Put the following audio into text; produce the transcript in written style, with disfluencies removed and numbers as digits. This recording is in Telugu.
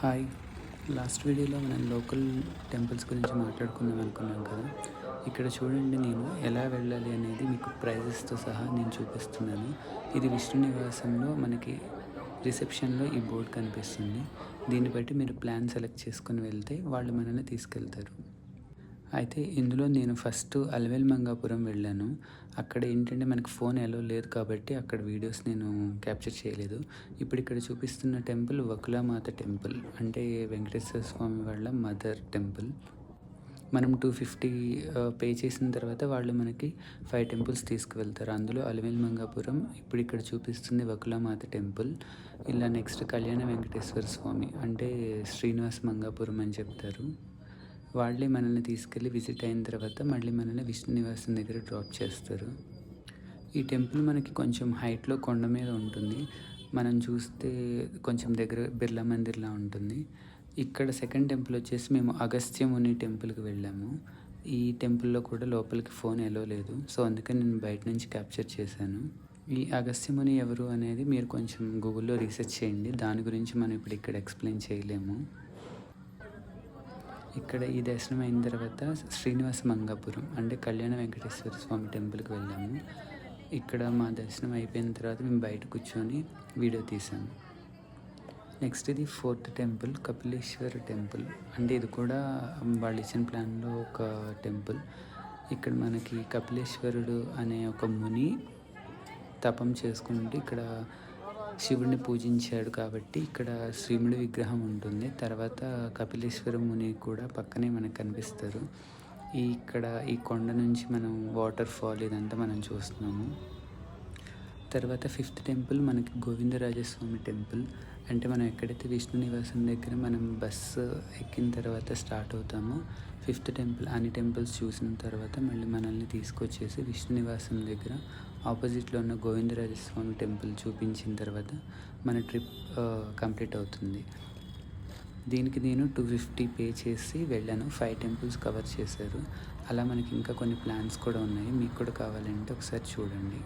హాయ్. లాస్ట్ వీడియోలో మనం లోకల్ టెంపుల్స్ గురించి మాట్లాడుకుందాం అనుకున్నాం కదా. ఇక్కడ చూడండి, నేను ఎలా వెళ్ళాలి అనేది మీకు ప్రైజెస్తో సహా నేను చూపిస్తున్నాను. ఇది విష్ణు నివాసంలో మనకి రిసెప్షన్లో ఈ బోర్డ్ కనిపిస్తుంది. దీన్ని బట్టి మీరు ప్లాన్ సెలెక్ట్ చేసుకొని వెళ్తే వాళ్ళు మనల్ని తీసుకెళ్తారు. అయితే ఇందులో నేను ఫస్ట్ అలవేల్ మంగాపురం వెళ్ళాను. అక్కడ ఏంటంటే మనకు ఫోన్ ఎలో లేదు కాబట్టి అక్కడ వీడియోస్ నేను క్యాప్చర్ చేయలేదు. ఇప్పుడు ఇక్కడ చూపిస్తున్న టెంపుల్ వకులామాత టెంపుల్, అంటే వెంకటేశ్వర స్వామి వాళ్ళ మదర్ టెంపుల్. మనం 250 పే చేసిన తర్వాత వాళ్ళు మనకి 5 టెంపుల్స్ తీసుకువెళ్తారు. అందులో అలవేల్ మంగాపురం, ఇప్పుడు ఇక్కడ చూపిస్తుంది వకులామాత టెంపుల్. ఇలా నెక్స్ట్ కళ్యాణ వెంకటేశ్వర స్వామి, అంటే శ్రీనివాస మంగాపురం అని చెప్తారు. వాళ్ళే మనల్ని తీసుకెళ్ళి విజిట్ అయిన తర్వాత మళ్ళీ మనల్ని విష్ణు నివాసం దగ్గర డ్రాప్ చేస్తారు. ఈ టెంపుల్ మనకి కొంచెం హైట్లో కొండ మీద ఉంటుంది. మనం చూస్తే కొంచెం దగ్గర బిర్లా మందిర్లా ఉంటుంది. ఇక్కడ సెకండ్ టెంపుల్ వచ్చేసి మేము అగస్త్యముని టెంపుల్కి వెళ్ళాము. ఈ టెంపుల్లో కూడా లోపలికి ఫోన్ ఎలో లేదు, సో అందుకని నేను బయట నుంచి క్యాప్చర్ చేశాను. ఈ అగస్త్యముని ఎవరు అనేది మీరు కొంచెం గూగుల్లో రీసెర్చ్ చేయండి. దాని గురించి మనం ఇప్పుడు ఇక్కడ ఎక్స్ప్లెయిన్ చేయలేము. ఇక్కడ ఈ దర్శనం అయిన తర్వాత శ్రీనివాస మంగాపురం, అంటే కళ్యాణ వెంకటేశ్వర స్వామి టెంపుల్కి వెళ్ళాము. ఇక్కడ మా దర్శనం అయిపోయిన తర్వాత మేము బయట కూర్చొని వీడియో తీసాము. నెక్స్ట్ ఇది ఫోర్త్ టెంపుల్, కపిలేశ్వర టెంపుల్. అంటే ఇది కూడా వాళ్ళు ఇచ్చిన ప్లాన్లో ఒక టెంపుల్. ఇక్కడ మనకి కపిలేశ్వరుడు అనే ఒక ముని తపం చేసుకుంటూ ఇక్కడ శివుడిని పూజించాడు కాబట్టి ఇక్కడ శ్రీముడి విగ్రహం ఉంటుంది. తర్వాత కపిలేశ్వర ముని కూడా పక్కనే మనకు కనిపిస్తారు. ఇక్కడ ఈ కొండ నుంచి మనం వాటర్ ఫాల్ ఇదంతా మనం చూస్తున్నాము. తర్వాత ఫిఫ్త్ టెంపుల్ మనకి గోవిందరాజస్వామి టెంపుల్. అంటే మనం ఎక్కడైతే విష్ణు నివాసం దగ్గర మనం బస్సు ఎక్కిన తర్వాత స్టార్ట్ అవుతామో ఫిఫ్త్ టెంపుల్, అన్ని టెంపుల్స్ చూసిన తర్వాత మళ్ళీ మనల్ని తీసుకొచ్చేసి విష్ణు నివాసం దగ్గర ఆపోజిట్లో ఉన్న గోవిందరాజస్వామి టెంపుల్ చూపించిన తర్వాత మన ట్రిప్ కంప్లీట్ అవుతుంది. దీనికి నేను 250 పే చేసి వెళ్ళాను. 5 టెంపుల్స్ కవర్ చేశారు. అలా మనకి ఇంకా కొన్ని ప్లాన్స్ కూడా ఉన్నాయి. మీకు కూడా కావాలంటే ఒకసారి చూడండి.